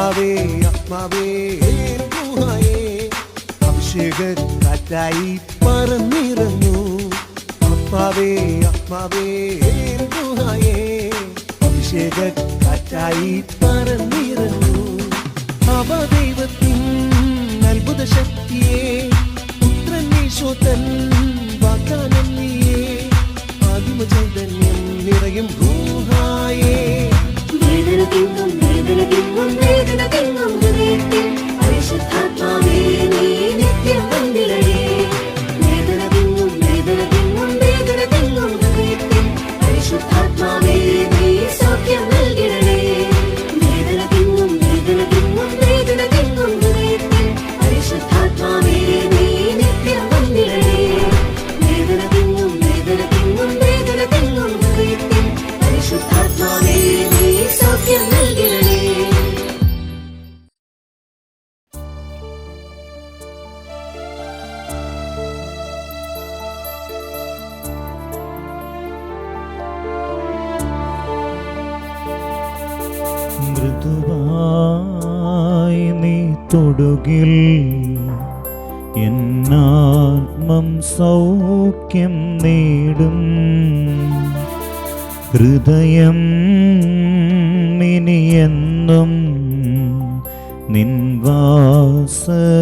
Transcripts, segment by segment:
ആത്മാവേ ആത്മാവേ ഗുഹായേ അഭിഷേക കാറ്റായി പറന്നിറങ്ങൂ. ആത്മാവേ ആത്മാവേ ഗുഹായേ അഭിഷേക കാറ്റായി പറന്നിറങ്ങൂ. അവദൈവത്തിൻ അത്ഭുത ശക്തിയെ പുത്രൻ യേശുതൻ വാഗ്ദാനം നീയേ. ആദിമ ചൈതന്യം നിറയും ഗുഹായേ. വേദന തിങ്ങും ഹൃദയത്തിൽ പരിശുദ്ധാത്മാവേ നീ നിത്യം വന്നിടണേ. വേദന തിങ്ങും ഹൃദയത്തിൽ പരിശുദ്ധാത്മാവേ നീ സൗഖ്യം നൽകിടണേ. വേദന തിങ്ങും ഹൃദയത്തിൽ പരിശുദ്ധാത്മാവേ നീ നിത്യം വന്നിടണേ. വേദന തിങ്ങും ഹൃദയത്തിൽ പരിശുദ്ധാത്മാവേ നീ സൗഖ്യം നൽകിടണേ. മൃദുവായി നീ തൊടുകിൽ എന്നാത്മം സൗഖ്യം നേടും. ഹൃദയം ഇനിയെന്നും നിൻ വാസഗേഹമാകും.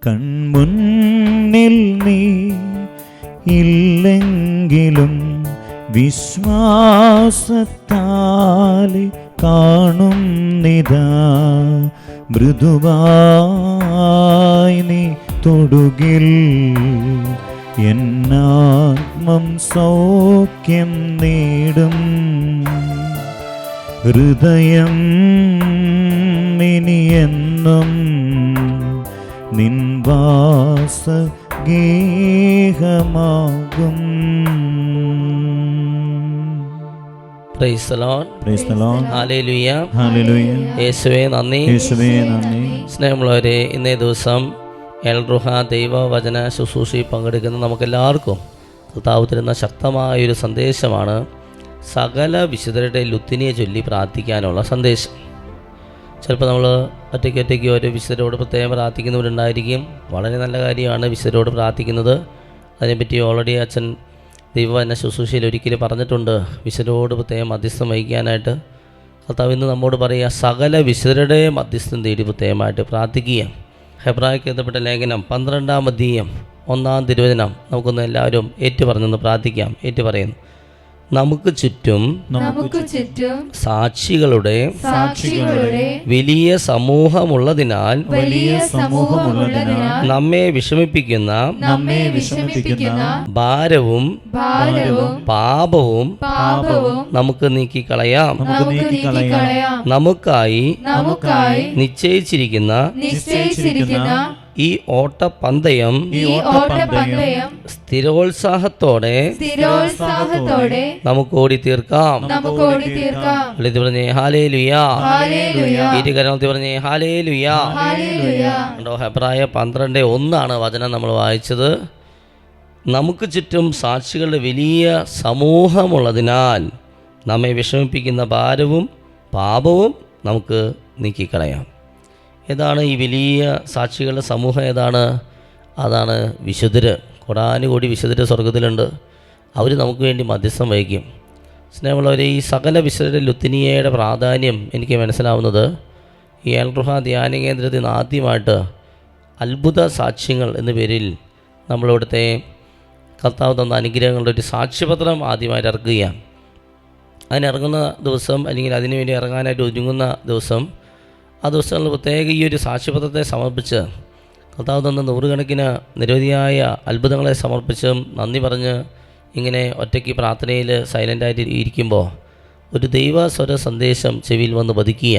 കൺമുന്നിൽ നീ ഇല്ലെങ്കിലും വിശ്വാസത്താലെ കാണുന്നിതാ. മൃദുവായി നീ തൊടുകിൽ എന്നാത്മം സൗഖ്യം നേടും. ഹൃദയം ഇനിയെന്നും നിൻ വാസഗേഹമാകും. Praise the Lord. Praise the Lord. Hallelujah. Hallelujah. യേശുവേ നന്ദി. യേശുവേ നന്ദി. സ്നേഹമുള്ളവരെ, ഇന്നേ ദിവസം എൽറുഹ ദൈവവചന ശുശ്രൂഷയിൽ പങ്കെടുക്കുന്ന നമുക്കെല്ലാവർക്കും കർത്താവ് തരുന്ന ശക്തമായൊരു സന്ദേശമാണ് സകല വിശുദ്ധരുടെ ലുത്തിനിയെ ചൊല്ലി പ്രാർത്ഥിക്കാനുള്ള സന്ദേശം. ചിലപ്പോൾ നമ്മൾ ഒറ്റയ്ക്ക് ഓരോ വിശുദ്ധരോട് പ്രത്യേകം പ്രാർത്ഥിക്കുന്നവരുണ്ടായിരിക്കും. വളരെ നല്ല കാര്യമാണ് വിശുദ്ധരോട് പ്രാർത്ഥിക്കുന്നത്. അതിനെപ്പറ്റി ഓൾറെഡി അച്ഛൻ ദൈവവചന ശുശ്രൂഷയിൽ ഒരിക്കലും പറഞ്ഞിട്ടുണ്ട്. വിശുദ്ധരോട് പ്രത്യേകം മധ്യസ്ഥം വഹിക്കാനായിട്ട് കർത്താവ് ഇന്ന് നമ്മോട് പറയുക, സകല വിശുദ്ധരുടെ മധ്യസ്ഥം തേടി പ്രത്യേകമായിട്ട് പ്രാർത്ഥിക്കുക. ഹെബ്രായർക്ക് എഴുതപ്പെട്ട ലേഖനം 12-ാം അധ്യായം 1-ാം തിരുവചനം നമുക്കൊന്ന് എല്ലാവരും ഏറ്റുപറഞ്ഞൊന്ന് പ്രാർത്ഥിക്കാം. ഏറ്റുപറയുന്നു: നമുക്ക് ചുറ്റും സാക്ഷികളുടെ വലിയ സമൂഹമുള്ളതിനാൽ നമ്മെ വിഷമിപ്പിക്കുന്ന ഭാരവും പാപവും നമുക്ക് നീക്കിക്കളയാം. നമുക്കായി നിശ്ചയിച്ചിരിക്കുന്ന ഈ ഓട്ടപ്പന്തയം സ്ഥിരോത്സാഹത്തോടെ നമുക്ക് ഓടി തീർക്കാം. പറഞ്ഞേ ഹല്ലേലൂയ. ഇരുകരത്തിൽ പറഞ്ഞേ ഹല്ലേലൂയ. ഹെബ്രായ 12:1 വചനം നമ്മൾ വായിച്ചത്. നമുക്ക് ചുറ്റും സാക്ഷികളുടെ വലിയ സമൂഹമുള്ളതിനാൽ നമ്മെ വിഷമിപ്പിക്കുന്ന ഭാരവും പാപവും നമുക്ക് നീക്കിക്കളയാം. ഏതാണ് ഈ വലിയ സാക്ഷികളുടെ സമൂഹം? ഏതാണ്? അതാണ് വിശുദ്ധർ. കോടാനുകോടി വിശുദ്ധർ സ്വർഗത്തിലുണ്ട്. അവർ നമുക്ക് വേണ്ടി മധ്യസ്ഥം വഹിക്കും. സ്നേഹമുള്ളവരെ, ഈ സകല വിശുദ്ധരുടെ ലുത്തിനിയയുടെ പ്രാധാന്യം എനിക്ക് മനസ്സിലാവുന്നത് ഈ എൽറുഹ ധ്യാന കേന്ദ്രത്തിൽ നിന്ന് ആദ്യമായിട്ട് അത്ഭുത സാക്ഷ്യങ്ങൾ എന്ന പേരിൽ നമ്മളിവിടുത്തെ കർത്താവ് തന്ന അനുഗ്രഹങ്ങളുടെ ഒരു സാക്ഷ്യപത്രം ആദ്യമായിട്ട് ഇറക്കുകയാണ്. അതിനിറങ്ങുന്ന ദിവസം, അല്ലെങ്കിൽ അതിനുവേണ്ടി ഇറങ്ങാനായിട്ട് ഒരുങ്ങുന്ന ദിവസം, ആ ദിവസങ്ങളിൽ പ്രത്യേക ഈ ഒരു സാക്ഷ്യപത്രത്തെ സമർപ്പിച്ച് കർത്താവ് തന്ന നൂറുകണക്കിന് നിരവധിയായ അത്ഭുതങ്ങളെ സമർപ്പിച്ചും നന്ദി പറഞ്ഞ് ഇങ്ങനെ ഒറ്റയ്ക്ക് പ്രാർത്ഥനയിൽ സൈലൻ്റായിട്ട് ഇരിക്കുമ്പോൾ ഒരു ദൈവസ്വര സന്ദേശം ചെവിയിൽ വന്ന് പതിക്കുക.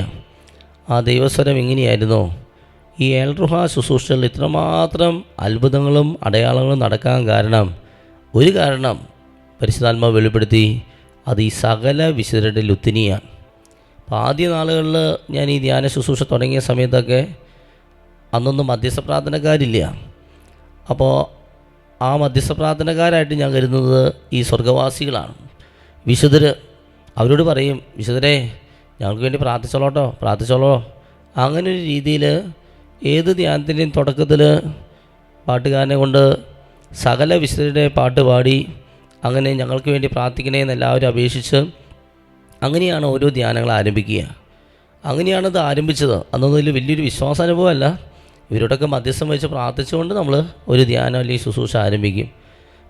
ആ ദൈവസ്വരം ഇങ്ങനെയായിരുന്നു: ഈ എൽറുഹ ശുശ്രൂഷയിൽ ഇത്രമാത്രം അത്ഭുതങ്ങളും അടയാളങ്ങളും നടക്കാൻ ഒരു കാരണം പരിശുദ്ധാത്മാവ് വെളിപ്പെടുത്തി. അത് ഈ സകല വിശുദ്ധരുടെ ലുത്തിനിയാണ്. അപ്പോൾ ആദ്യ നാളുകളിൽ ഞാൻ ഈ ധ്യാന ശുശ്രൂഷ തുടങ്ങിയ സമയത്തൊക്കെ അന്നൊന്നും മധ്യസ്ഥ പ്രാർത്ഥനക്കാരില്ല. അപ്പോൾ ആ മധ്യസ്ഥ പ്രാർത്ഥനക്കാരായിട്ട് ഞാൻ കരുതുന്നത് ഈ സ്വർഗവാസികളാണ്, വിശുദ്ധർ. അവരോട് പറയും, വിശുദ്ധരെ ഞങ്ങൾക്ക് വേണ്ടി പ്രാർത്ഥിച്ചോളോ. അങ്ങനെ ഒരു രീതിയിൽ ഏത് ധ്യാനത്തിൻ്റെയും തുടക്കത്തിൽ പാട്ടുകാരനെ കൊണ്ട് സകല വിശുദ്ധരുടെ പാട്ട് പാടി അങ്ങനെ ഞങ്ങൾക്ക് വേണ്ടി പ്രാർത്ഥിക്കണേ എന്ന് എല്ലാവരും അപേക്ഷിച്ച് അങ്ങനെയാണ് ഓരോ ധ്യാനങ്ങൾ ആരംഭിക്കുക. അങ്ങനെയാണത് ആരംഭിച്ചത്. അതൊന്നും വലിയൊരു വിശ്വാസാനുഭവമല്ല. ഇവരോടൊക്കെ മധ്യസ്ഥം വെച്ച് പ്രാർത്ഥിച്ചുകൊണ്ട് നമ്മൾ ഒരു ധ്യാനം അല്ലെങ്കിൽ ശുശ്രൂഷ ആരംഭിക്കും.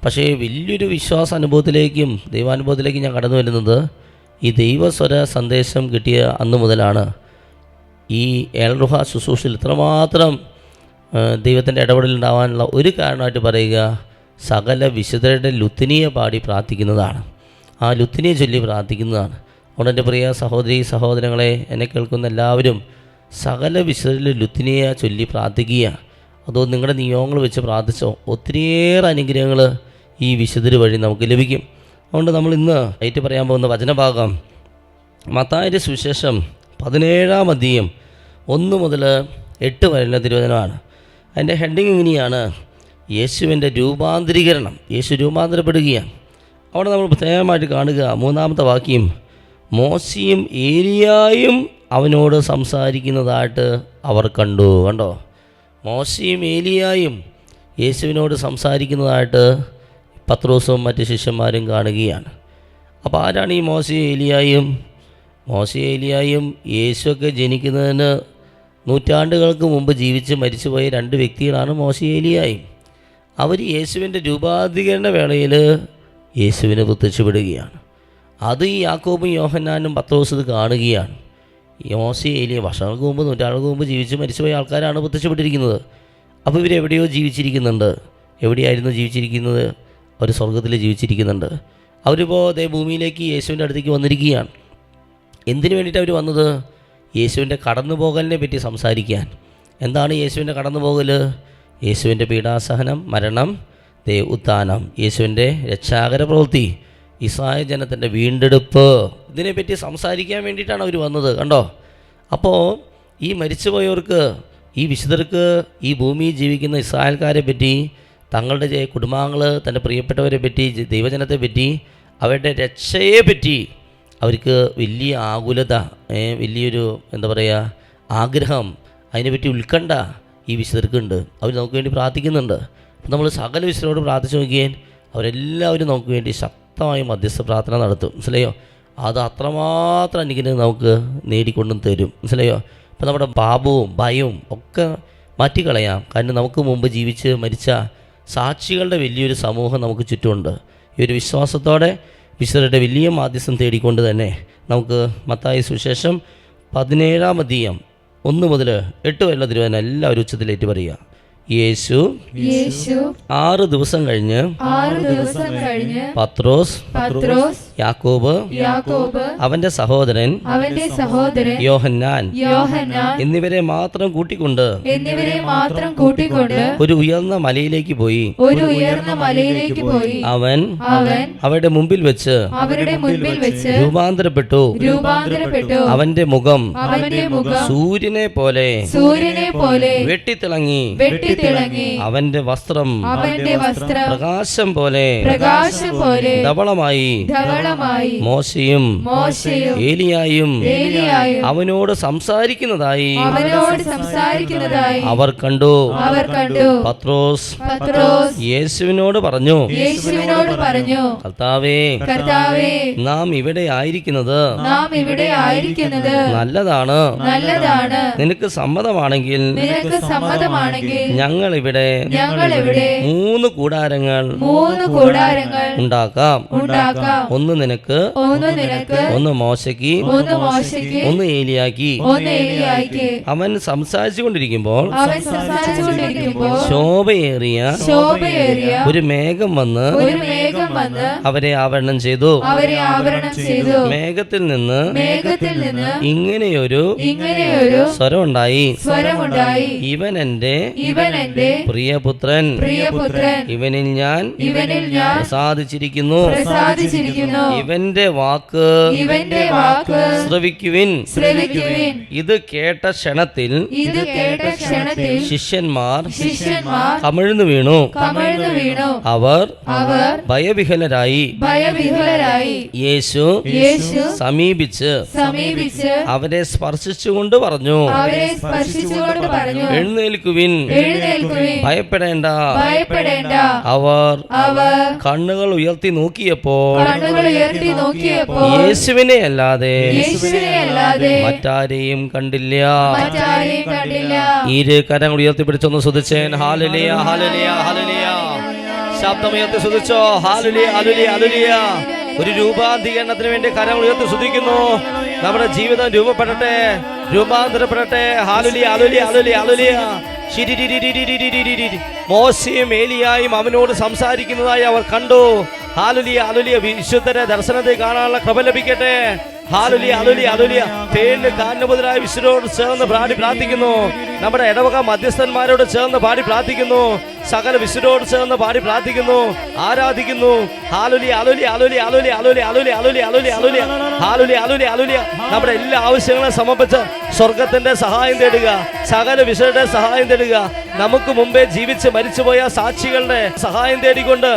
പക്ഷേ വലിയൊരു വിശ്വാസാനുഭവത്തിലേക്കും ദൈവാനുഭവത്തിലേക്കും ഞാൻ കടന്നു വരുന്നത് ഈ ദൈവസ്വര സന്ദേശം കിട്ടിയ അന്ന് മുതലാണ്. ഈ ഏൽറുഹ ശുശ്രൂഷയിൽ ഇത്രമാത്രം ദൈവത്തിൻ്റെ ഇടപെടലുണ്ടാവാനുള്ള ഒരു കാരണമായിട്ട് പറയുക, സകല വിശുദ്ധരുടെ ലുത്തിനിയ പാടി പ്രാർത്ഥിക്കുന്നതാണ്, ആ ലുത്തിനിയെ ചൊല്ലി പ്രാർത്ഥിക്കുന്നതാണ്. അതുകൊണ്ട് എൻ്റെ പ്രിയ സഹോദരങ്ങളെ, എന്നെ കേൾക്കുന്ന എല്ലാവരും സകല വിശുദ്ധരിൽ ലുത്തിനിയ ചൊല്ലി പ്രാർത്ഥിക്കുക. അതോ നിങ്ങളുടെ നിയോഗങ്ങൾ വെച്ച് പ്രാർത്ഥിച്ചോ, ഒത്തിരിയേറെ അനുഗ്രഹങ്ങൾ ഈ വിശുദ്ധർ വഴി നമുക്ക് ലഭിക്കും. അതുകൊണ്ട് നമ്മൾ ഇന്ന് ആയിട്ട് പറയാൻ പോകുന്ന വചനഭാഗം മത്തായിയുടെ സുവിശേഷം 17-ാം അധ്യായം 1 മുതൽ 8 വരെയുള്ള തിരുവചനമാണ്. അതിൻ്റെ ഹെഡിങ് ഇങ്ങനെയാണ്: യേശുവിൻ്റെ രൂപാന്തരീകരണം. യേശു രൂപാന്തരപ്പെടുകയാണ്. അവിടെ നമ്മൾ പ്രത്യേകമായിട്ട് കാണുക 3-ാമത്തെ വാക്യം, മോശയും ഏലിയായും അവനോട് സംസാരിക്കുന്നതായിട്ട് അവർ കണ്ടോ. മോശയും ഏലിയായും യേശുവിനോട് സംസാരിക്കുന്നതായിട്ട് പത്രോസും മറ്റ് ശിഷ്യന്മാരും കാണുകയാണ്. അപ്പോൾ ആരാണ് ഈ മോശയും ഏലിയായും? യേശുവൊക്കെ ജനിക്കുന്നതിന് നൂറ്റാണ്ടുകൾക്ക് മുമ്പ് ജീവിച്ച് മരിച്ചുപോയ 2 വ്യക്തികളാണ് മോശയും ഏലിയായും. അവർ യേശുവിൻ്റെ രൂപാന്തരീകരണ വേളയിൽ യേശുവിനെ പ്രത്യക്ഷപ്പെടുകയാണ്. അത് ഈ യാക്കോബും യോഹന്നാനും പത്രോസും ഇത് കാണുകയാണ്. മോശയും ഏലിയ വർഷങ്ങൾക്ക് മുമ്പ് നൂറ്റാണ്ടുകൾക്ക് മുമ്പ് ജീവിച്ച് മരിച്ചുപോയ ആൾക്കാരാണ് പ്രത്യക്ഷപ്പെട്ടിരിക്കുന്നത്. അപ്പോൾ ഇവരെവിടെയോ ജീവിച്ചിരിക്കുന്നുണ്ട്. എവിടെയായിരുന്നു ജീവിച്ചിരിക്കുന്നത്? അവർ സ്വർഗത്തിൽ ജീവിച്ചിരിക്കുന്നുണ്ട്. അവരിപ്പോൾ അതേ ഭൂമിയിലേക്ക് യേശുവിൻ്റെ അടുത്തേക്ക് വന്നിരിക്കുകയാണ്. എന്തിനു വേണ്ടിയിട്ട് അവർ വന്നത്? യേശുവിൻ്റെ കടന്നുപോകലിനെ പറ്റി സംസാരിക്കാൻ. എന്താണ് യേശുവിൻ്റെ കടന്നുപോകൽ? യേശുവിൻ്റെ പീഡാസഹനം, മരണം, ഉത്ഥാനം, യേശുവിൻ്റെ രക്ഷാകര പ്രവൃത്തി, ഇസ്രായേൽ ജനത്തിൻ്റെ വീണ്ടെടുപ്പ്, ഇതിനെപ്പറ്റി സംസാരിക്കാൻ വേണ്ടിയിട്ടാണ് അവർ വന്നത്. കണ്ടോ? അപ്പോൾ ഈ മരിച്ചുപോയവർക്ക്, ഈ വിശുദ്ധർക്ക്, ഈ ഭൂമിയിൽ ജീവിക്കുന്ന ഇസ്രായേൽക്കാരെ പറ്റി, തങ്ങളുടെ കുടുംബാംഗങ്ങൾ, തൻ്റെ പ്രിയപ്പെട്ടവരെ പറ്റി, ദൈവജനത്തെ പറ്റി, അവരുടെ രക്ഷയെ പറ്റി അവർക്ക് വലിയ ആകുലത, വലിയൊരു ആഗ്രഹം, അതിനെപ്പറ്റി ഉത്കണ്ഠ ഈ വിശുദ്ധർക്കുണ്ട്. അവർ നമുക്ക് വേണ്ടി പ്രാർത്ഥിക്കുന്നുണ്ട്. അപ്പോൾ നമ്മൾ സകല വിശുദ്ധരോട് പ്രാർത്ഥിച്ചു നോക്കിയാൽ അവരെല്ലാവരും നമുക്ക് വേണ്ടി ശക്തമായി മധ്യസ്ഥ പ്രാർത്ഥന നടത്തും. മനസ്സിലായോ? അത് അത്രമാത്രം അനുഗ്രഹം നമുക്ക് നേടിക്കൊണ്ടും തരും. മനസ്സിലായോ? അപ്പോൾ നമ്മുടെ പാപവും ഭയവും ഒക്കെ മാറ്റിക്കളയാം. കാരണം നമുക്ക് മുമ്പ് ജീവിച്ച് മരിച്ച സാക്ഷികളുടെ വലിയൊരു സമൂഹം നമുക്ക് ചുറ്റുമുണ്ട്. ഈ ഒരു വിശ്വാസത്തോടെ വിശുദ്ധരുടെ വലിയ മാധ്യസ്ഥം തേടിക്കൊണ്ട് തന്നെ നമുക്ക് മത്തായി സുവിശേഷം 17-ാം അധ്യായം 1 മുതൽ 8 വരെയുള്ള തിരുവചനം എല്ലാവരും ഉച്ചത്തിലേറ്റ് പറയുക. യേശു 6 ദിവസം കഴിഞ്ഞ് പത്രോസ്, യാക്കോബ്, അവന്റെ സഹോദരൻ യോഹന്നാൻ എന്നിവരെ മാത്രം കൂട്ടിക്കൊണ്ട് ഒരു ഉയർന്ന മലയിലേക്ക് പോയി. അവൻ അവരുടെ മുമ്പിൽ വെച്ച് രൂപാന്തരപ്പെട്ടു. അവന്റെ മുഖം സൂര്യനെ പോലെ വെട്ടിത്തിളങ്ങി. അവന്റെ വസ്ത്രം പ്രകാശം പോലെ ധവളമായി. മോശയും ഏലിയായും അവനോട് സംസാരിക്കുന്നതായി അവർ കണ്ടു. പത്രോസ് യേശുവിനോട് പറഞ്ഞു, കർത്താവേ, നാം ഇവിടെ ആയിരിക്കുന്നത് നല്ലതാണ്. നിനക്ക് സമ്മതമാണെങ്കിൽ ഞങ്ങൾ ഇവിടെ 3 കൂടാരങ്ങൾ ഉണ്ടാക്കാം. ഒന്ന് നിനക്ക്, ഒന്ന് മോശയ്ക്ക്, ഒന്ന് ഏലിയാക്കി. അവൻ സംസാരിച്ചു കൊണ്ടിരിക്കുമ്പോൾ ശോഭയേറിയ ഒരു മേഘം വന്ന് അവരെ ആവരണം ചെയ്തു. മേഘത്തിൽ നിന്ന് ഇങ്ങനെയൊരു സ്വരമുണ്ടായി, ഇവൻ എന്റെ പ്രിയപുത്രൻ ഇവനിൽ ഞാൻ പ്രസാദിച്ചിരിക്കുന്നു. ഇവന്റെ വാക്ക് ശ്രവിക്കുവിൻ. ഇത് കേട്ട ക്ഷണത്തിൽ ശിഷ്യന്മാർ കമിഴ്ന്നു വീണു. അവർ ഭയവിഹ്വലരായി യേശു സമീപിച്ച് അവരെ സ്പർശിച്ചുകൊണ്ട് പറഞ്ഞു, എഴുന്നേൽക്കുവിൻ, ഭയപ്പെടേണ്ട. അവർ കണ്ണുകൾ ഉയർത്തി നോക്കിയപ്പോൾ യേശുവിനെ അല്ലാതെ മറ്റാരെയും കണ്ടില്ല. ഇരു കരങ്ങൾ ഉയർത്തിപ്പിടിച്ചൊന്ന് സ്തുതിച്ചേൻ. Hallelujah, hallelujah, hallelujah. ശബ്ദമുയർത്തി സ്തുതിച്ചോ. Hallelujah, hallelujah, hallelujah. ഒരു രൂപാന്തരീകരണത്തിന് വേണ്ടി കരങ്ങൾ ഉയർത്തി സ്തുതിക്കുന്നു. നമ്മുടെ ജീവിതം രൂപപ്പെടട്ടെ, രൂപാന്തരപ്പെടട്ടെ. Hallelujah, hallelujah, hallelujah, hallelujah. മോശയും ഏലിയായും അവനോട് സംസാരിക്കുന്നതായി അവർ കണ്ടു. Hallelujah, hallelujah. വിശുദ്ധരെ ദർശനത്തെ കാണാനുള്ള കൃപ ലഭിക്കട്ടെ. Hallelujah, hallelujah, hallelujah. തേനിന് കാരണമുതലായ വിശുദ്ധരോട് ചേർന്ന് പാടി പ്രാർത്ഥിക്കുന്നു. നമ്മുടെ ഇടവക മധ്യസ്ഥന്മാരോട് ചേർന്ന് പാടി പ്രാർത്ഥിക്കുന്നു. സകല വിശുദ്ധരോട് ചേർന്ന് പാടി പ്രാർത്ഥിക്കുന്നു, ആരാധിക്കുന്നു. Hallelujah, hallelujah, hallelujah, hallelujah, hallelujah, hallelujah, hallelujah, hallelujah, hallelujah, hallelujah, hallelujah, hallelujah. നമ്മുടെ എല്ലാ ആവശ്യങ്ങളും സമർപ്പിച്ച് സ്വർഗത്തിന്റെ സഹായം തേടുക, സകല വിശുദ്ധരുടെ സഹായം തേടുക. നമുക്ക് മുമ്പേ ജീവിച്ച് മരിച്ചുപോയ സാക്ഷികളുടെ സഹായം തേടിക്കൊണ്ട്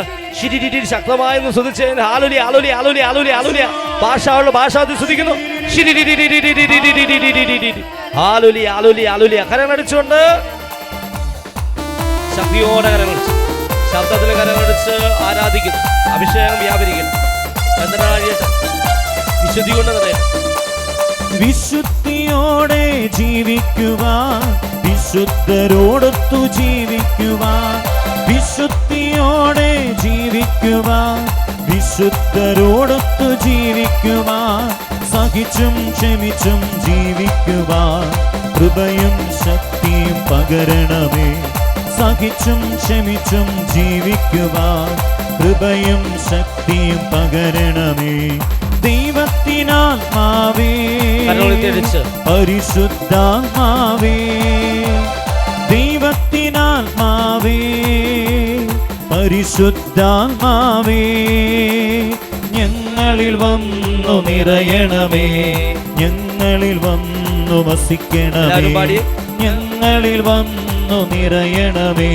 ശക്തമായി സ്തുതിച്ച് hallelujah, hallelujah, hallelujah, hallelujah, hallelujah. ഭാഷകളുടെ ഭാഷാതി സ്തുതിക്കുന്നു. Hallelujah, hallelujah, hallelujah. കരങ്ങളടിച്ചുകൊണ്ട് ശക്തിയോടെ കരങ്ങളടിച്ച് ശബ്ദത്തിൽ കരങ്ങളടിച്ച് ആരാധിക്കുന്നു. അഭിഷേകം വ്യാപരിക്കുന്നു. വിശുദ്ധി കൊണ്ട് നിറയാം. വിശുദ്ധിയോടെ ജീവിക്കുവാൻ, വിശുദ്ധരോടൊത്തു ജീവിക്കുവാൻ, വിശുദ്ധിയോടെ ജീവിക്കുവാൻ, വിശുദ്ധരോടൊത്തു ജീവിക്കുവാൻ, സഹിച്ചും ക്ഷമിച്ചും ജീവിക്കുവാൻ കൃപയും ശക്തിയും പകരണമേ. സഹിച്ചും ക്ഷമിച്ചും ജീവിക്കുവാൻ കൃപയും ശക്തിയും പകരണമേ. ദൈവത്തിനാത്മാവേ, പരിശുദ്ധാത്മാവേ, ദൈവത്തിനാത്മാവേ, പരിശുദ്ധാത്മാവേ, ഞങ്ങളിൽ വന്നു നിറയണമേ, ഞങ്ങളിൽ വന്നു വസിക്കണമേ, ഞങ്ങളിൽ വന്നു നിറയണമേ,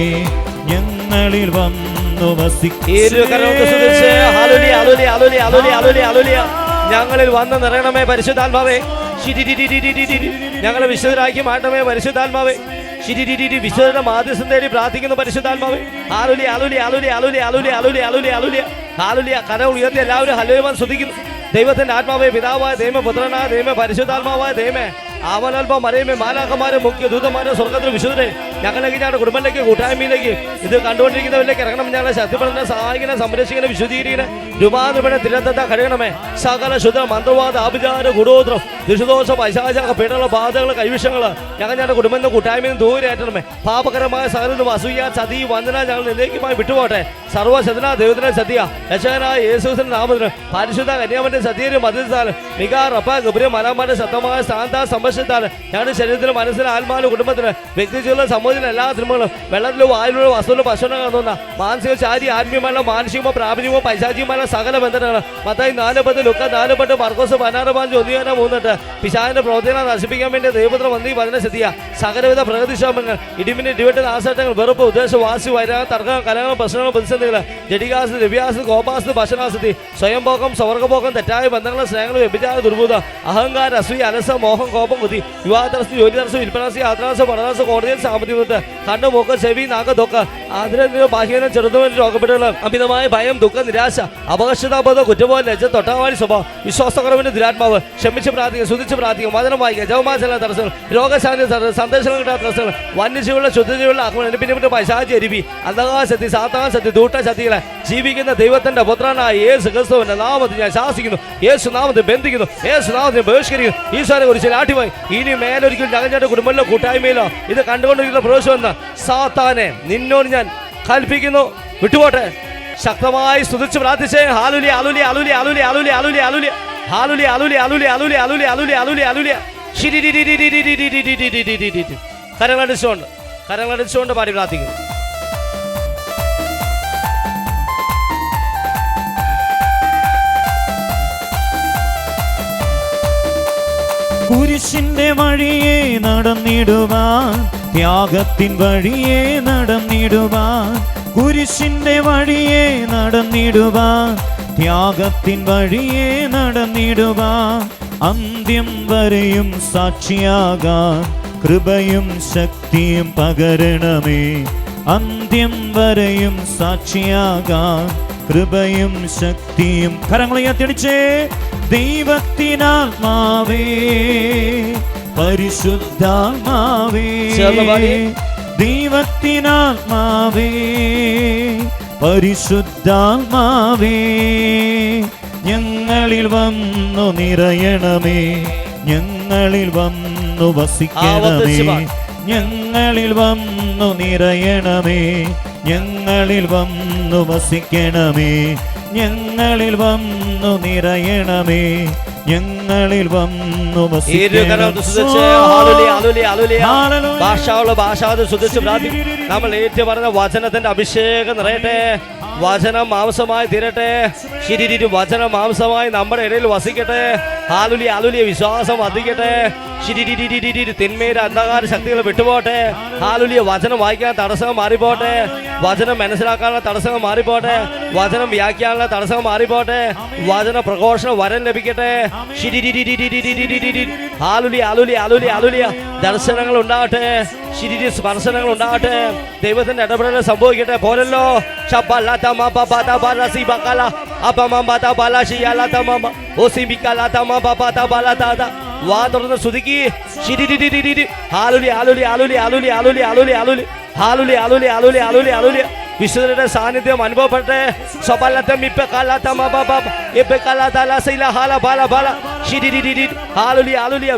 ഞങ്ങളിൽ വന്നു വസിക്കണമേ. ഞങ്ങളിൽ വന്ന് നിറയണമേ പരിശുദ്ധാത്മാവേ. ഞങ്ങളെ വിശുദ്ധരാക്കി മാറ്റമേ പരിശുദ്ധാത്മാവേ. വിശുദ്ധരുടെ മാധ്യസ്ഥം തേടി പ്രാർത്ഥിക്കുന്നു പരിശുദ്ധാത്മാവേ. Hallelujah, hallelujah, hallelujah, hallelujah, hallelujah, hallelujah, hallelujah, hallelujah. കരങ്ങൾ ഉയർത്തി എല്ലാവരും ഹല്ലേലൂയ സ്തുതിക്കുന്നു. ദൈവത്തിന്റെ ആത്മാവേ, പിതാവായ ദൈവമേ, പുത്രനായ ദൈവമേ, പരിശുദ്ധാത്മാവായ ദൈവമേ, ആവലാൽപ്പം മറിയമേ, മാലാഖമാരെ, മുഖ്യ ദൂതന്മാരെ, സ്വർഗ്ഗത്തിൽ വിശുദ്ധരെ, ഞങ്ങളിലേക്ക്, ഞങ്ങളുടെ കുടുംബത്തിലേക്ക്, കൂട്ടായ്മയിലേക്ക്, ഇത് കണ്ടുകൊണ്ടിരിക്കുന്നവരിലേക്ക് ഇറങ്ങണം. ഞങ്ങളെ ശക്തിപ്പെടുന്ന, സഹായിക്കുന്ന, സംരക്ഷിക്കുന്ന, വിശുദ്ധീകരിക്കുന്ന, രൂപാന്തരപ്പെടുന്ന തിരന്തത കഴിയണമേ. സകല ശുദ്ധ മന്ത്രവാദ ആഭിചാര ഗുണോത്രം ദുഷിദോഷ പൈശാചക പീഡന ബാധകൾ കൈവിഷങ്ങൾ ഞങ്ങളുടെ കുടുംബത്തിന്റെ കൂട്ടായ്മയിൽ ദൂരേറ്റണമേ. പാപകരമായ സകലതും അസൂയ, ചതി, വന്ദന ഞങ്ങൾ നിന്നേക്കുമായി വിട്ടുപോട്ടെ. സർവ്വശതന ദൈവത്തിന്റെ സത്യ രക്ഷകനായ യേശുവിന്റെ നാമത്തിന് പരിശുദ്ധ കന്യാമന്റെ സത്യരും മതിസ്ഥാനം മികാ റപ്പ ഗബ്രിയ മലമാരുടെ ശക്തമായ സ്ഥാനത്ത സംരക്ഷിത്താല് ഞങ്ങളുടെ ശരീരത്തിലും മനസ്സിലും ആത്മാവിലും കുടുംബത്തിന് വ്യക്തിജീവിതത്തിലും സമൂഹത്തിലും എല്ലാ തിന്മകളും വെള്ളത്തിലും വായുവിലും വസ്തുവിലും ഭക്ഷണം തോന്നുന്ന മാനസിക ശാരീരിക ആത്മീയമല്ല മാനുഷികമോ പൈശാചികമോ പൈശാചികമല്ല സകല ബന്ധനങ്ങൾ മത്തായി 4:10 ലുക്ക 4:10 മർക്കോസ് 16:5 പിശാചിന്റെ പ്രവർത്തനം നശിപ്പിക്കാൻ വേണ്ടി ദൈവപുത്ര വന്ദി വചന ശക്തിയ സകലവിധ പ്രകൃതിക്ഷോഭങ്ങൾ ഇടിമിന്റെ ഇടിവെട്ട് നാശങ്ങൾ വെറുപ്പ് ഉദ്ദേശം വാസി വൈരാഗം തർക്കം കലഹങ്ങൾ പ്രശ്നങ്ങൾ പ്രതിസന്ധികൾ ജഡികാസ് ദിവ്യാസ് കോപാസ് ഭക്ഷണാസക്തി സ്വയംഭോഗം സ്വർഗഭോഗം തെറ്റായ ബന്ധങ്ങൾ സ്നേഹങ്ങൾ വ്യഭിചാര ദുർബോധ അഹങ്കാര അസൂയ അലസ മോഹം കോപം ബുദ്ധി വിവാഹ തടസ്സം ജോലി തടസ്സം വിൽപ്പനാസി യാത്രാസം പഠനാസം കോടതിയിൽ സാമ്പത്തിക വിട്ട് കണ്ണു മൂക്ക് ചെവി നാക്ക് തൊക്ക് ആദരത്തിനോ ബാഹ്യനും ചെറുതും രോഗപ്പെട്ടുള്ള അമിതമായ ഭയം ദുഃഖം നിരാശ അപകർഷതാബോധം കുറ്റബോധം ലജ്ജ തൊട്ടാവാടി സ്വഭാവം വിശ്വാസക്കുറവിന്റെ ദുരാത്മാവ് ക്ഷമിച്ച് പ്രാർത്ഥിക്കുക ശുദ്ധിച്ച് പ്രാർത്ഥിക്കുക വചനം വായിക്കുക ജവമാചല തടസ്സങ്ങൾ രോഗശാന്തി സന്ദേശങ്ങൾ കിട്ടാത്ത തടസ്സങ്ങൾ വന്യജീവികളുടെ ശുദ്ധജീവികളുടെ ആക്രമണം പിന്നെ പൈശാചി അരിവി അന്ധകാര ശക്തി സാത്താൻ ശക്തി ദൂട്ട ശക്തികളെ ജീവിക്കുന്ന ദൈവത്തിന്റെ പുത്രനായ യേശു ക്രിസ്തുവിന്റെ നാമത്തിൽ ഞാൻ ശാസിക്കുന്നു യേശു നാമത്തിൽ ബന്ധിക്കുന്നു യേശു നാമത്തിൽ ബഹിഷ്കരിക്കുന്നു ഈശോനെ കുറിച്ച് ആട്ടിമായി ഇനി മേലൊരിക്കലും ഞങ്ങളുടെ കുടുംബത്തിലോ കൂട്ടായ്മയിലോ ഇത് കണ്ടുകൊണ്ടിരിക്കുന്ന പ്രവേശമെന്ന സാത്താനെ നിന്നോട് ഞാൻ കൽപ്പിക്കുന്നു വിട്ടുപോട്ടെ ശക്തമായി സ്തുതിച്ച് പ്രാർത്ഥിച്ചേ hallelujah hallelujah hallelujah hallelujah hallelujah hallelujah hallelujah hallelujah hallelujah hallelujah hallelujah hallelujah hallelujah hallelujah കരങ്ങളടിച്ചുകൊണ്ട് കരങ്ങളടിച്ചുകൊണ്ട് പാടി പ്രാർത്ഥിക്കുന്നു. കുരിശിന്റെ വഴിയെ നടന്നിടുവാൻ, ത്യാഗത്തിൻ വഴിയെ നടന്നിടുവാൻ, കുരിശിന്റെ വഴിയെ നടന്നിടുവാൻ, ത്യാഗത്തിൻ വഴിയെ നടന്നിടുവാൻ, അന്ത്യം വരെയും സാക്ഷിയാകാൻ കൃപയും ശക്തിയും പകരണമേ. അന്ത്യം വരെയും സാക്ഷിയാകാൻ കൃപയും ശക്തിയും. കരങ്ങളുയർത്തിയടിച്ചേ. ദൈവത്തിനാത്മാവേ, പരിശുദ്ധാത്മാവേ, ദൈവത്തിനാത്മാവേ, പരിശുദ്ധാത്മാവേ, ഞങ്ങളിൽ വന്നു നിറയണമേ, ഞങ്ങളിൽ വന്നു വസിക്കണമേ, ഞങ്ങളിൽ വന്നു നിറയണമേ, ഞങ്ങളിൽ വന്നു വസിക്കണമേ, ഞങ്ങളിൽ വന്നു നിറയണമേ, ഞങ്ങളിൽ വന്നു നമ്മൾ ഏറ്റു പറഞ്ഞ വചനത്തിന്റെ അഭിഷേകം നിറയട്ടെ. വചനം മാംസമായി തീരട്ടെ. ശിരിരി വചനം മാംസമായി നമ്മുടെ ഇടയിൽ വസിക്കട്ടെ. ഹാലുലി ആലുലിയ വിശ്വാസം വർദ്ധിക്കട്ടെ. ശിരിരി തിന്മയുടെ അന്ധകാര ശക്തികൾ വിട്ടുപോട്ടെ. ഹാലുലിയ വചനം വായിക്കാൻ തടസ്സം മാറിപ്പോട്ടെ. വചനം മനസ്സിലാക്കാനുള്ള തടസ്സം മാറിപ്പോട്ടെ. വചനം വ്യാഖ്യാനുള്ള തടസ്സം മാറിപ്പോട്ടെ. വചന പ്രഘോഷണം വരം ലഭിക്കട്ടെ. ഹാലുലി ആലുലി ആലുലി ആലുലിയ ദർശനങ്ങൾ ഉണ്ടാകട്ടെ. ശിരിരി സ്പർശനങ്ങൾ ഉണ്ടാകട്ടെ. ദൈവത്തിന്റെ ഇടപെടൽ സംഭവിക്കട്ടെ. പോരല്ലോ വാ തുറന്ന് സ്തുതിക്ക്. ഹാലുലി ആലുലി ആലുലി ആലുലി ആലുലി ആലുലി ആലുലി ഹാലുലി ആലുലി ആലുലി ആലുലി ആലുലി വിശുദ്ധരുടെ സാന്നിധ്യം അനുഭവപ്പെടട്ടെ.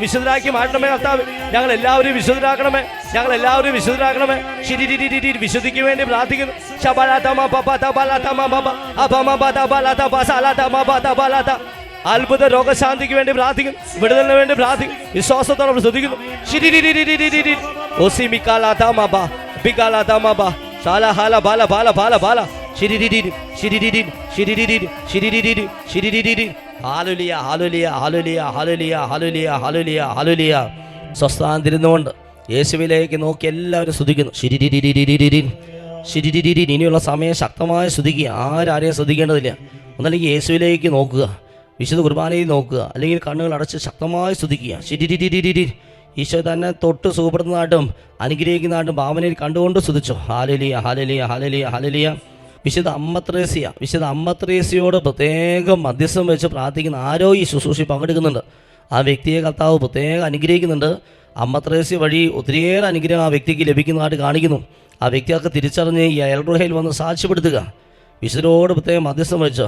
വിശുദ്ധരാക്കി മാറ്റണമേ കർത്താവ്. ഞങ്ങൾ എല്ലാവരും വിശുദ്ധരാക്കണമേ. ഞങ്ങൾ എല്ലാവരും വിശുദ്ധരാക്കണമേ. വിശുദ്ധിക്ക് വേണ്ടി പ്രാർത്ഥിക്കുന്നു. അത്ഭുത രോഗശാന്തിക്ക് വേണ്ടി പ്രാർത്ഥിക്കുന്നു. വിടുതലിന് വേണ്ടി പ്രാർത്ഥിക്കുന്നു. വിശ്വാസത്തോടെ ശ്രദ്ധിക്കുന്നു. സ്വസ്ഥാന്തിരുന്നുകൊണ്ട് യേശുവിലേക്ക് നോക്കി എല്ലാവരും സ്തുതിക്കുന്നു. ഇനിയുള്ള സമയം ശക്തമായി സ്തുതിക്കുക. ആരെയും ശ്രദ്ധിക്കേണ്ടതില്ല. ഒന്നല്ലെങ്കിൽ യേശുവിലേക്ക് നോക്കുക, വിശുദ്ധ കുർബാനയിൽ നോക്കുക, അല്ലെങ്കിൽ കണ്ണുകൾ അടച്ച് ശക്തമായി സ്തുതിക്കുക. ഈശോ തന്നെ തൊട്ട് സുഖപ്പെടുന്നതായിട്ടും അനുഗ്രഹിക്കുന്നതായിട്ടും ഭാവനയിൽ കണ്ടുകൊണ്ട് സ്തുതിച്ചു. ഹാലലിയ ഹാലലിയ ഹാലലിയ ഹാലലിയ. വിശുദ്ധ അമ്മ ത്രേസ്യയോട് പ്രത്യേകം മധ്യസ്ഥം വെച്ച് പ്രാർത്ഥിക്കുന്ന ആരോ ഈ ശുശ്രൂഷ പങ്കെടുക്കുന്നുണ്ട്. ആ വ്യക്തിയെ കർത്താവ് പ്രത്യേകം അനുഗ്രഹിക്കുന്നുണ്ട്. അമ്മ ത്രേസ്യ വഴി ഒത്തിരിയേറെ അനുഗ്രഹം ആ വ്യക്തിക്ക് ലഭിക്കുന്നതായിട്ട് കാണിക്കുന്നു. ആ വ്യക്തിയൊക്കെ തിരിച്ചറിഞ്ഞ് ഈ എൽഡ്രോഹയിൽ വന്ന് സാക്ഷ്യപ്പെടുത്തുക. വിശുദ്ധരോട് പ്രത്യേകം മധ്യസ്ഥം വെച്ച്,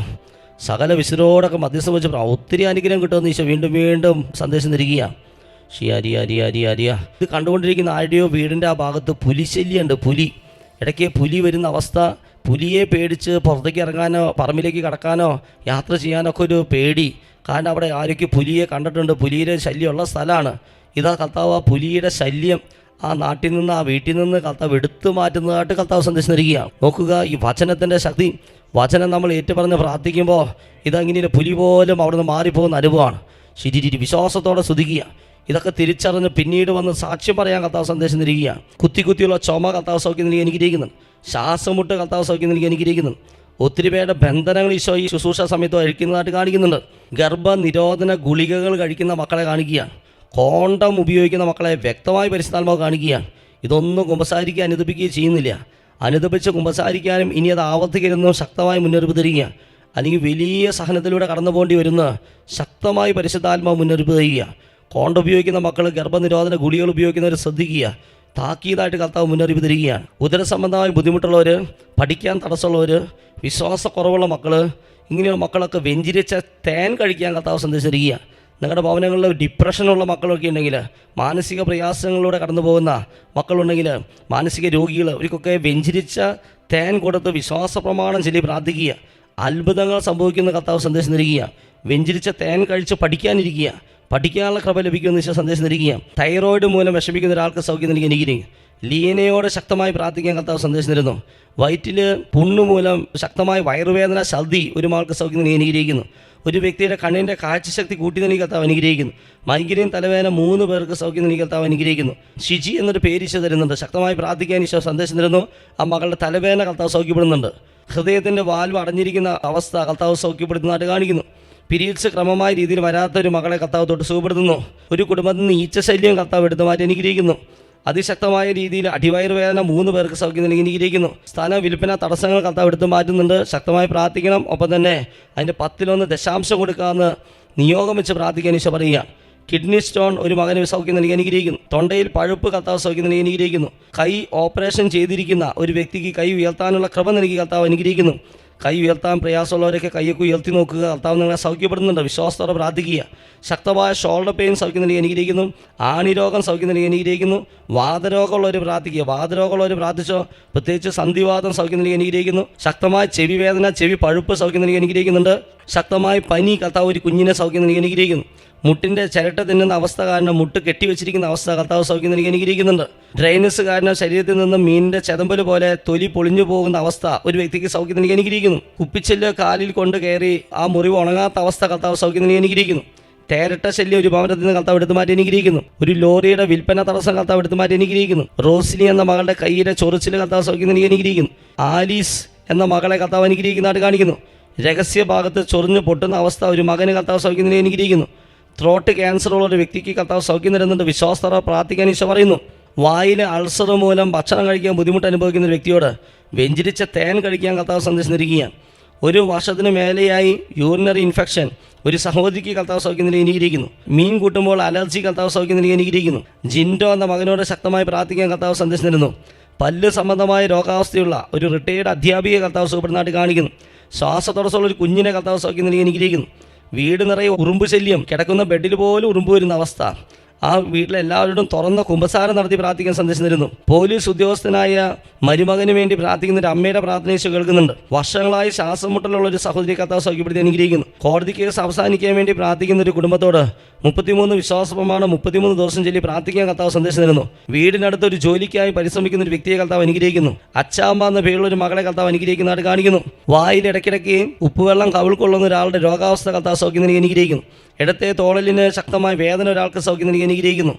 സകല വിശുദ്ധരോടൊക്കെ മധ്യസ്ഥം വെച്ച് ഒത്തിരി അനുഗ്രഹം കിട്ടുമെന്ന് ഈശോ വീണ്ടും വീണ്ടും സന്ദേശം തിരികുക. ഇത് കണ്ടുകൊണ്ടിരിക്കുന്ന ആരുടെയോ വീടിൻ്റെ ആ ഭാഗത്ത് പുലിശല്യമുണ്ട്. ഇടയ്ക്ക് പുലി വരുന്ന അവസ്ഥ. പുലിയെ പേടിച്ച് പുറത്തേക്ക് ഇറങ്ങാനോ പറമ്പിലേക്ക് കടക്കാനോ യാത്ര ചെയ്യാനൊക്കെ ഒരു പേടി. കാരണം അവിടെ ആരൊക്കെ പുലിയെ കണ്ടിട്ടുണ്ട്. പുലിയുടെ ശല്യമുള്ള സ്ഥലമാണ്. ഇതാ കർത്താവ് ആ പുലിയുടെ ശല്യം ആ നാട്ടിൽ നിന്ന്, ആ വീട്ടിൽ നിന്ന് കർത്താവ് എടുത്തു മാറ്റുന്നതായിട്ട് കർത്താവ് സന്ദേശം നൽകുകയാണ്. നോക്കുക ഈ വചനത്തിൻ്റെ ശക്തി. വചനം നമ്മൾ ഏറ്റുപറഞ്ഞ് പ്രാർത്ഥിക്കുമ്പോൾ ഇതങ്ങനെ പുലി പോലും അവിടെ നിന്ന് മാറിപ്പോകുന്ന അനുഭവമാണ്. ശരി വിശ്വാസത്തോടെ സ്തുതിക്കുക. ഇതൊക്കെ തിരിച്ചറിഞ്ഞ് പിന്നീട് വന്ന് സാക്ഷ്യം പറയാൻ കർത്താവ് സന്ദേശം നൽകുകയാണ്. കുത്തിയുള്ള ചുമ കർത്താവ് സൗഖ്യം നൽകി അനുഗ്രഹിക്കുന്നുണ്ട്. ശ്വാസമുട്ട് കർത്താവ് സൗഖ്യം നൽകി അനുഗ്രഹിക്കുന്നുണ്ട്. ഒത്തിരി പേരുടെ ബന്ധനങ്ങൾ ഈശോ ഈ ശുശ്രൂഷ സമയത്ത് കഴിക്കുന്നതായിട്ട് കാണിക്കുന്നുണ്ട്. ഗർഭനിരോധന ഗുളികകൾ കഴിക്കുന്ന മക്കളെ കാണിക്കുകയാണ്. കോണ്ടം ഉപയോഗിക്കുന്ന മക്കളെ വ്യക്തമായി പരിശുദ്ധാത്മാവ് കാണിക്കുകയാണ്. ഇതൊന്നും കുമ്പസാരിക്കാൻ അനുദപിക്കുകയും ചെയ്യുന്നില്ല. അനുദപിച്ച് കുമ്പസാരിക്കാനും ഇനി അത് ആവർത്തിക്കരുതെന്നും ശക്തമായി മുന്നറിയിപ്പ് തരികയാണ്. അല്ലെങ്കിൽ വലിയ സഹനത്തിലൂടെ കടന്നു പോകേണ്ടി വരുന്ന ശക്തമായി പരിശുദ്ധാത്മാവ് മുന്നറിയിപ്പ് തരിക. കോണ്ട ഉപയോഗിക്കുന്ന മക്കൾ ഗർഭനിരോധന ഗുളികൾ ഉപയോഗിക്കുന്നവർ ശ്രദ്ധിക്കുക. താക്കീതായിട്ട് കർത്താവ് മുന്നറിയിപ്പ് തരികയാണ്. ഉദര സംബന്ധമായ ബുദ്ധിമുട്ടുള്ളവർ, പഠിക്കാൻ തടസ്സമുള്ളവർ, വിശ്വാസക്കുറവുള്ള മക്കൾ, ഇങ്ങനെയുള്ള മക്കളൊക്കെ വെഞ്ചിരിച്ച തേൻ കഴിക്കാൻ കർത്താവ് സന്ദേശം തരിക. നിങ്ങളുടെ ഭവനങ്ങളിൽ ഡിപ്രഷനുള്ള മക്കളൊക്കെ ഉണ്ടെങ്കിൽ, മാനസിക പ്രയാസങ്ങളിലൂടെ കടന്നു പോകുന്ന മക്കളുണ്ടെങ്കിൽ, മാനസിക രോഗികൾ, അവർക്കൊക്കെ വെഞ്ചിരിച്ച തേൻ കൊടുത്ത് വിശ്വാസ പ്രമാണം ചൊല്ലി പ്രാർത്ഥിക്കുക. അത്ഭുതങ്ങൾ സംഭവിക്കുന്ന കർത്താവ് സന്ദേശം തരിക. വെഞ്ചിരിച്ച തേൻ കഴിച്ച് പഠിക്കാനിരിക്കുക. പഠിക്കാനുള്ള കൃപ ലഭിക്കുമെന്ന് ഈശോ സന്ദേശം തരിക. തൈറോയിഡ് മൂലം വിഷമിക്കുന്ന ഒരാൾക്ക് സൗഖ്യം നൽകി അനുഗ്രഹിക്കും. ലീനയോടെ ശക്തമായി പ്രാർത്ഥിക്കാൻ കർത്താവ് സന്ദേശം തരുന്നു. വയറ്റിൽ പുണ്ണു മൂലം ശക്തമായ വയറുവേദന, ഛർദി ഒരു മകൾക്ക് സൗഖ്യം നൽകി അനുഗ്രഹിക്കുന്നു. ഒരു വ്യക്തിയുടെ കണ്ണിൻ്റെ കാഴ്ചശക്തി കൂട്ടി നൽകി കർത്താവ് അനുഗ്രഹിക്കുന്നു. മൈഗ്രെയിൻ തലവേദന 3 പേർക്ക് സൗഖ്യം നൽകി കർത്താവ് അനുഗ്രഹിക്കുന്നു. ഷിജി എന്നൊരു പേര് ഈശോ തരുന്നുണ്ട്. ശക്തമായി പ്രാർത്ഥിക്കാൻ ഈശോ സന്ദേശം തരുന്നു. ആ മകളുടെ തലവേദന കർത്താവ് സൗഖ്യപ്പെടുന്നുണ്ട്. ഹൃദയത്തിൻ്റെ വാൽവ് അടഞ്ഞിരിക്കുന്ന അവസ്ഥ കർത്താവ് സൗഖ്യപ്പെടുത്തുന്നതായിട്ട് കാണിക്കുന്നു. പീരീഡ്സ് ക്രമമായ രീതിയിൽ വരാത്തൊരു മകളെ കർത്താവ് തൊട്ട് സുഖപ്പെടുത്തുന്നു. ഒരു കുടുംബത്തിൽ നിന്ന് ഈച്ചശല്യം കർത്താവ് എടുത്തു മാറ്റി അനുഗ്രഹിക്കുന്നു. അതിശക്തമായ രീതിയിൽ അടിവയറുവേദന 3 പേർക്ക് സൗഖ്യം നൽകി അനുഗ്രഹിക്കുന്നു. സ്ഥാന വിൽപ്പന തടസ്സങ്ങൾ കർത്താവ് എടുത്തു മാറ്റുന്നുണ്ട്. ശക്തമായി പ്രാർത്ഥിക്കണം. ഒപ്പം തന്നെ അതിൻ്റെ 10-1 ദശാംശം കൊടുക്കാമെന്ന് നിയോഗം വെച്ച് പ്രാർത്ഥിക്കാൻ ഈശോ പറയുക. കിഡ്നി സ്റ്റോൺ ഒരു മകന് സൗഖ്യം നൽകി അനുഗ്രഹിക്കുന്നു. തൊണ്ടയിൽ പഴുപ്പ് കർത്താവ് സൗഖ്യം നൽകി അനുഗ്രഹിക്കുന്നു. കൈ ഓപ്പറേഷൻ ചെയ്തിരിക്കുന്ന ഒരു വ്യക്തിക്ക് കൈ ഉയർത്താനുള്ള കൃപ നൽകി കർത്താവ് അനുഗ്രഹിക്കുന്നു. കൈ ഉയർത്താൻ പ്രയാസമുള്ളവരൊക്കെ കൈയൊക്കെ ഉയർത്തി നോക്കുക. കർത്താവ് നിങ്ങളെ സൗഖ്യപ്പെടുന്നുണ്ട്. വിശ്വാസത്തോടെ പ്രാർത്ഥിക്കുക. ശക്തമായ ഷോൾഡർ പെയിൻ സൗഖ്യം നൽകി അനുഗ്രഹിക്കുന്നു. ആണിരോഗം സൗഖ്യം നൽകി അനുഗ്രഹിക്കുന്നു. വാതരോഗമുള്ളവർ പ്രാർത്ഥിക്കുക. വാതരോഗമുള്ളവർ പ്രാർത്ഥിച്ചോ. പ്രത്യേകിച്ച് സന്ധിവാദം സൗഖ്യം നൽകി അനുഗ്രഹിക്കുന്നു. ശക്തമായ ചെവി വേദന, ചെവി പഴുപ്പ് സൗഖ്യം നൽകി അനുഗ്രഹിക്കുന്നുണ്ട്. ശക്തമായ പനി കർത്താവ് ഒരു കുഞ്ഞിനെ സൗഖ്യം നൽകി അനുഗ്രഹിക്കുന്നു. മുട്ടിൻ്റെ ചിരട്ട തിന്നുന്ന അവസ്ഥ കാരണം മുട്ട് കെട്ടിവെച്ചിരിക്കുന്ന അവസ്ഥ കർത്താവ് സൗഖ്യം നൽകി അനുഗ്രഹിക്കുന്നുണ്ട്. ഡ്രൈനസ് കാരണം ശരീരത്തിൽ നിന്ന് മീനിൻ്റെ ചെതമ്പൽ പോലെ തൊലി പൊളിഞ്ഞു പോകുന്ന അവസ്ഥ ഒരു വ്യക്തിക്ക് സൗഖ്യം നൽകി അനുഗ്രഹിക്കുന്നു. കുപ്പിച്ചെല്ല് കാലിൽ കൊണ്ട് കയറി ആ മുറിവ് ഉണങ്ങാത്ത അവസ്ഥ കർത്താവ് സൗഖ്യം നൽകി അനുഗ്രഹിക്കുന്നു. തേരട്ട ശല്യം ഒരു ഭവനത്തിൽ നിന്ന് കർത്താവ് എടുത്തു മാറ്റി അനുഗ്രഹിക്കുന്നു. ഒരു ലോറിയുടെ വിൽപ്പന തടസ്സം കർത്താവ് എടുത്തു മാറ്റി അനുഗ്രഹിക്കുന്നു. റോസ്ലി എന്ന മകളുടെ കൈയിലെ ചൊറിച്ചിൽ കർത്താവ് സൗഖ്യം നൽകി അനുഗ്രഹിക്കുന്നു. ആലീസ് എന്ന മകളെ കർത്താവ് അനുഗ്രഹിക്കുന്നതായിട്ട് കാണിക്കുന്നു. രഹസ്യഭാഗത്ത് ചൊറിഞ്ഞ് പൊട്ടുന്ന അവസ്ഥ ഒരു മകന് കർത്താവ് സൗഖ്യം നൽകി അനുഗ്രഹിക്കുന്നു. ത്രോട്ട് ക്യാൻസറുള്ള ഒരു വ്യക്തിക്ക് കർത്താവ് സൗഖ്യം തരുന്നുണ്ട്. വിശ്വാസത്തോടെ പ്രാർത്ഥിക്കാൻ ഈശോ പറയുന്നു. വായിലെ അൾസർ മൂലം ഭക്ഷണം കഴിക്കാൻ ബുദ്ധിമുട്ട് അനുഭവിക്കുന്ന ഒരു വ്യക്തിയോട് വെഞ്ചരിച്ച തേൻ കഴിക്കാൻ കർത്താവ് സന്ദേശം നൽകുകയാണ്. 1 വർഷത്തിന് മേലെയായി യൂറിനറി ഇൻഫെക്ഷൻ ഒരു സഹോദരിക്ക് കർത്താവ് സൗഖ്യം നൽകി അനുഗ്രഹിക്കുന്നു. മീൻ കൂട്ടുമ്പോൾ അലർജി കർത്താവ് സൗഖ്യം നൽകി അനുഗ്രഹിക്കുന്നു. ജിൻഡോ എന്ന മകനോട് ശക്തമായി പ്രാർത്ഥിക്കാൻ കർത്താവ് സന്ദേശം തരുന്നു. പല്ല് സംബന്ധമായ രോഗാവസ്ഥയുള്ള ഒരു റിട്ടയേർഡ് അധ്യാപിക കർത്താവ് സുഖപ്പെടുന്നതായിട്ട് കാണിക്കുന്നു. ശ്വാസതടസ്സമുള്ള ഒരു കുഞ്ഞിനെ കർത്താവ് സൗഖ്യം നൽകി അനുഗ്രഹിക്കുന്നു. വീട് നിറയെ ഉറുമ്പ് ശല്യം, കിടക്കുന്ന ബെഡിൽ പോലും ഉറുമ്പ് വരുന്ന അവസ്ഥ. ആ വീട്ടിലെ എല്ലാവരോടും തുറന്ന കുമ്പസാരം നടത്തി പ്രാർത്ഥിക്കാൻ സന്ദേശം തരുന്നു. പോലീസ് ഉദ്യോഗസ്ഥനായ മരുമകന് വേണ്ടി പ്രാർത്ഥിക്കുന്ന ഒരു അമ്മയുടെ പ്രാർത്ഥന ഈശോ കേൾക്കുന്നുണ്ട്. വർഷങ്ങളായി ശ്വാസം മുട്ടലുള്ള ഒരു സഹോദരി കർത്താവ് സൗഖ്യപ്പെടുത്തി അനുഗ്രഹിക്കുന്നു. കോടതി കേസ് അവസാനിക്കാൻ വേണ്ടി പ്രാർത്ഥിക്കുന്ന ഒരു കുടുംബത്തോട് 33 വിശ്വാസപ്രമാണം 33 ദിവസം ചൊല്ലി പ്രാർത്ഥിക്കാൻ കർത്താവ് സന്ദേശം തരുന്നു. വീടിനടുത്ത് ഒരു ജോലിക്കായി പരിശ്രമിക്കുന്ന ഒരു വ്യക്തിയെ കർത്താവ് അനുഗ്രഹിക്കുന്നു. അച്ചാമ്പ എന്ന പേരുള്ള ഒരു മകളെ കർത്താവ് അനുഗ്രഹിക്കുന്നതായിട്ട് കാണിക്കുന്നു. വായിൽ ഇടയ്ക്കിടയ്ക്ക് ഉപ്പുവെള്ളം കവിൾക്കൊള്ളുന്ന ഒരാളുടെ രോഗാവസ്ഥ കർത്താവ് സൗഖ്യം നൽകി അനുഗ്രഹിക്കുന്നു. ഇടത്തെ തോളലിന് ശക്തമായ വേദന ഒരാൾക്ക് സൗഖ്യം നൽകി അനുഗ്രഹിക്കുന്നു.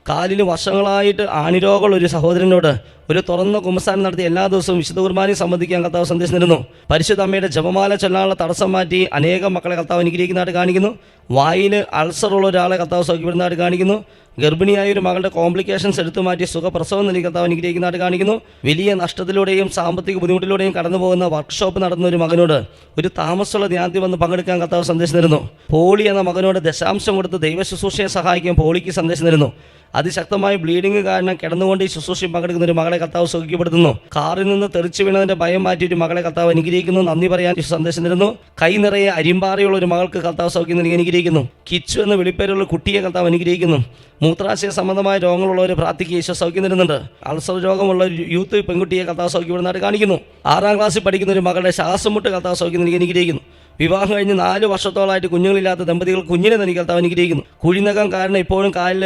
കാലിൽ വർഷങ്ങളായിട്ട് ആണിരോഗമുള്ള ഒരു സഹോദരനോട് ഒരു തുറന്ന കുമ്പസാരം നടത്തി എല്ലാ ദിവസവും വിശുദ്ധ കുർബാനയിൽ സംബന്ധിക്കാൻ കർത്താവ് സന്ദേശം തരുന്നു. പരിശുദ്ധ അമ്മയുടെ ജപമാല ചൊല്ലാനുള്ള തടസ്സം മാറ്റി അനേകം മക്കളെ കർത്താവ് അനുഗ്രഹിക്കുന്നതായിട്ട് കാണിക്കുന്നു. വായിൽ അൾസറുള്ള ഒരാളെ കർത്താവ് സൗഖ്യപ്പെടുന്നതായിട്ട് കാണിക്കുന്നു. ഗർഭിണിയായ ഒരു മകളുടെ കോംപ്ലിക്കേഷൻസ് എടുത്തു മാറ്റി സുഖപ്രസവം നൽകി കർത്താവ് അനുഗ്രഹിക്കുന്നതായിട്ട് കാണിക്കുന്നു. വലിയ നഷ്ടത്തിലൂടെയും സാമ്പത്തിക ബുദ്ധിമുട്ടിലൂടെയും കടന്നു പോകുന്ന വർക്ക്ഷോപ്പ് നടത്തുന്ന ഒരു മകനോട് ഒരു താമസമുള്ള ധ്യാനത്തിൽ വന്ന് പങ്കെടുക്കാൻ കർത്താവ് സന്ദേശം തരുന്നു. പോളി എന്ന മകനോട് ദശാംശം കൊടുത്ത് ദൈവ ശുശ്രൂഷയെ സഹായിക്കാൻ പോളിക്ക് സന്ദേശം തരുന്നു. അതിശക്തമായ ബ്ലീഡിങ് കാരണം കിടന്നുകൊണ്ട് ഈ ശുശ്രൂഷയിൽ പങ്കെടുക്കുന്ന ഒരു മകളെ കർത്താവ് സൗഖ്യപ്പെടുത്തുന്നു. കാറിൽ നിന്ന് തെറിച്ചു വീണതിന്റെ ഭയം മാറ്റി ഒരു മകളെ കർത്താവ് അനുഗ്രഹിക്കുന്നു. നന്ദി പറയാൻ സന്ദേശം തരുന്നു. കൈ നിറയെ അരിമ്പാറയുള്ള ഒരു മകൾക്ക് കർത്താവ് സൗഖ്യം നൽകി അനുഗ്രഹിക്കുന്നു. കിച്ചു എന്ന വിളിപ്പേരുള്ള കുട്ടിയെ കർത്താവ് അനുഗ്രഹിക്കുന്നു. മൂത്രാശയ സംബന്ധമായ രോഗങ്ങളുള്ളവർ പ്രാർത്ഥിക്കുക ഈശോ സൗഖ്യം തരുന്നുണ്ട്. അൾസർ രോഗമുള്ള ഒരു യൂത്ത് പെൺകുട്ടിയെ കർത്താവ് സൗഖ്യപ്പെടുന്നതായിട്ട് കാണിക്കുന്നു. 6ാം ക്ലാസ്സിൽ പഠിക്കുന്ന ഒരു മകളുടെ ശ്വാസം മുട്ട് കർത്താവ് സൗഖ്യം നൽകി അനുഗ്രഹിക്കുന്നു. വിവാഹം കഴിഞ്ഞ് 4 വർഷത്തോളമായിട്ട് കുഞ്ഞുങ്ങളില്ലാത്ത ദമ്പതികൾ കുഞ്ഞിനെ നൽകി കർത്താവ് അനുഗ്രഹിക്കുന്നു. കുഴിനകം കാരണം ഇപ്പോഴും കാലിൽ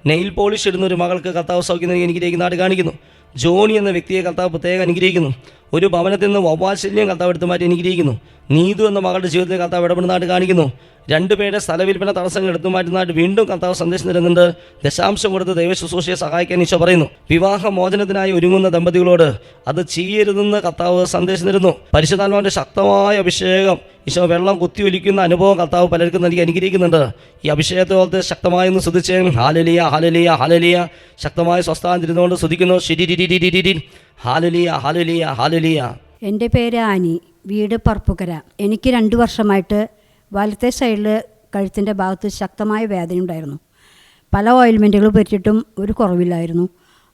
നെയിൽ പോളിഷ് ഇടുന്ന ഒരു മകൾക്ക് കർത്താവ് സൗഖ്യം നൽകി അനുഗ്രഹിക്കുന്നതായിട്ട് കാണിക്കുന്നു. ജോണി എന്ന വ്യക്തിയെ കർത്താവ് പ്രത്യേകം അനുഗ്രഹിക്കുന്നു. ഒരു ഭവനത്തിൽ നിന്ന് വവ്വാശല്യം കർത്താവ് എടുത്തു മാറ്റി അനുഗ്രഹിക്കുന്നു. നീതു എന്ന മകളുടെ ജീവിതത്തിൽ കർത്താവ് ഇടപെടുന്നതായിട്ട് കാണിക്കുന്നു. 2 പേരുടെ സ്ഥലവിൽപ്പന തടസ്സങ്ങൾ എടുത്തു മാറ്റുന്നതായിട്ട് വീണ്ടും കർത്താവ് സന്ദേശം തരുന്നുണ്ട്. ദശാംശം കൊടുത്ത് ദൈവ ശുശ്രൂഷയെ സഹായിക്കാൻ ഈശോ പറയുന്നു. വിവാഹമോചനത്തിനായി ഒരുങ്ങുന്ന ദമ്പതികളോട് അത് ചെയ്യരുതെന്ന് കർത്താവ് സന്ദേശം തരുന്നു. പരിശുദ്ധാത്മാവിന്റെ ശക്തമായ അഭിഷേകം ഈശോ വെള്ളം കുത്തിയൊലിക്കുന്ന അനുഭവം കർത്താവ് പലർക്കും നൽകി അനുഗ്രഹിക്കുന്നുണ്ട്. ഈ അഭിഷേകത്തോളത്തെ ശക്തമായൊന്ന് സ്തുതിച്ചേ. ഹാലലിയ ഹാലലിയ ഹാലലിയ. ശക്തമായ സ്വസ്ഥാനം തിരുന്നുകൊണ്ട് സ്തുതിക്കുന്നു. ഹാലലിയ ഹാലലിയ ഹാലലിയ. എൻ്റെ പേര് ആനി, വീട് പറപ്പുകര. എനിക്ക് 2 വർഷമായിട്ട് വലത്തെ സൈഡിൽ കഴുത്തിൻ്റെ ഭാഗത്ത് ശക്തമായ വേദനയുണ്ടായിരുന്നു. പല ഓയിൽമെൻറ്റുകൾ പറ്റിയിട്ടും ഒരു കുറവില്ലായിരുന്നു.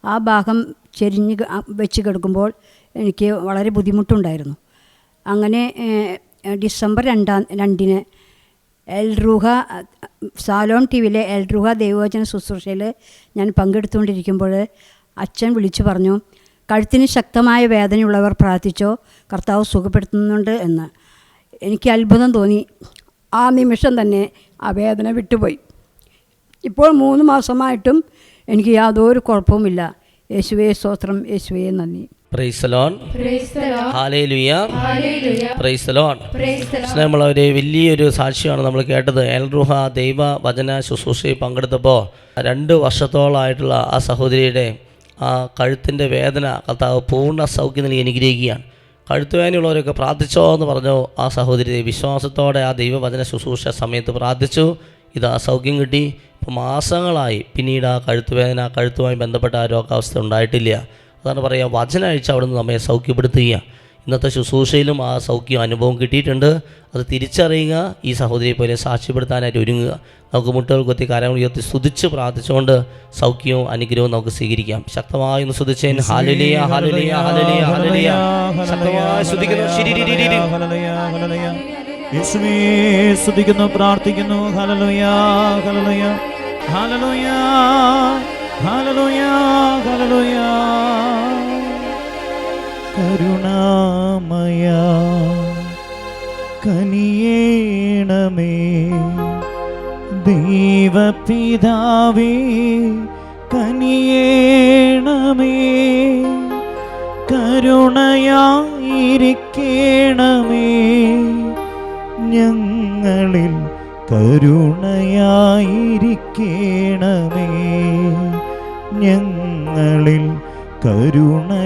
ആ ഭാഗം ചെരിഞ്ഞ് വെച്ച് കിടക്കുമ്പോൾ എനിക്ക് വളരെ ബുദ്ധിമുട്ടുണ്ടായിരുന്നു. അങ്ങനെ ഡിസംബർ 2 എൽറൂഹ സാലോൺ ടി-വിയിലെ എൽറൂഹ ദൈവവചന ശുശ്രൂഷയിൽ ഞാൻ പങ്കെടുത്തുകൊണ്ടിരിക്കുമ്പോൾ അച്ഛൻ വിളിച്ചു പറഞ്ഞു, കഴുത്തിന് ശക്തമായ വേദനയുള്ളവർ പ്രാർത്ഥിച്ചോ, കർത്താവ് സുഖപ്പെടുത്തുന്നുണ്ട് എന്ന്. എനിക്ക് അത്ഭുതം തോന്നി. ആ നിമിഷം തന്നെ ആ വേദന വിട്ടുപോയി. ഇപ്പോൾ 3 മാസമായിട്ടും എനിക്ക് യാതൊരു കുഴപ്പവുമില്ല. യേശുവേ സ്തോത്രം, യേശുവേ നന്ദി. Price the Lord. Hallelujah. Price the Lord. സ്നേഹമുള്ളവരെ, വലിയൊരു സാക്ഷ്യമാണ് നമ്മൾ കേട്ടത്. എൽറുഹ ദൈവ വചന ശുശ്രൂഷയിൽ പങ്കെടുത്തപ്പോൾ 2 വർഷത്തോളമായിട്ടുള്ള ആ സഹോദരിയുടെ ആ കഴുത്തിൻ്റെ വേദന കർത്താവ് പൂർണ്ണ സൗഖ്യം നൽകി അനുഗ്രഹിക്കുകയാണ്. കഴുത്ത് വേദനയുള്ളവരൊക്കെ പ്രാർത്ഥിച്ചോ എന്ന് പറഞ്ഞു. ആ സഹോദരി വിശ്വാസത്തോടെ ആ ദൈവവചന ശുശ്രൂഷ സമയത്ത് പ്രാർത്ഥിച്ചു. ഇത് ആ സൗഖ്യം കിട്ടി. ഇപ്പോൾ മാസങ്ങളായി പിന്നീട് ആ കഴുത്തുമായി ബന്ധപ്പെട്ട ആ രോഗാവസ്ഥ ഉണ്ടായിട്ടില്ല. അതാണ് പറയുക, വചനം അയച്ച് അവിടെ നിന്ന് നമ്മെ സൗഖ്യപ്പെടുത്തുക. ഇന്നത്തെ ശുശ്രൂഷയിലും ആ സൗഖ്യം അനുഭവം കിട്ടിയിട്ടുണ്ട്. അത് തിരിച്ചറിയുക, ഈ സഹോദരിയെ പോലെ സാക്ഷ്യപ്പെടുത്താനായിട്ട് ഒരുങ്ങുക. നമുക്ക് മുട്ടുകൾ കൊത്തി കരങ്ങൾ ഉയർത്തി സ്തുതിച്ച് പ്രാർത്ഥിച്ചുകൊണ്ട് സൗഖ്യവും അനുഗ്രഹവും നമുക്ക് സ്വീകരിക്കാം. ശക്തമായി ഒന്ന് സ്തുതിച്ചേൻ. Hallelujah, hallelujah, hallelujah, hallelujah. ശക്തമായി സ്തുതിക്കുന്നു. യേശുവേ സ്തുതിക്കുന്നു, പ്രാർത്ഥിക്കുന്നു. Hallelujah, hallelujah, hallelujah, hallelujah, hallelujah. കരുണാമയ കനിയേണമേ, ദൈവപിതാവേ കനിയേണമേ, കരുണയായിരിക്കേണമേ, ഞങ്ങളിൽ കരുണയായിരിക്കേണമേ, ഞങ്ങളിൽ കരുണയായിരിക്കേണമേ.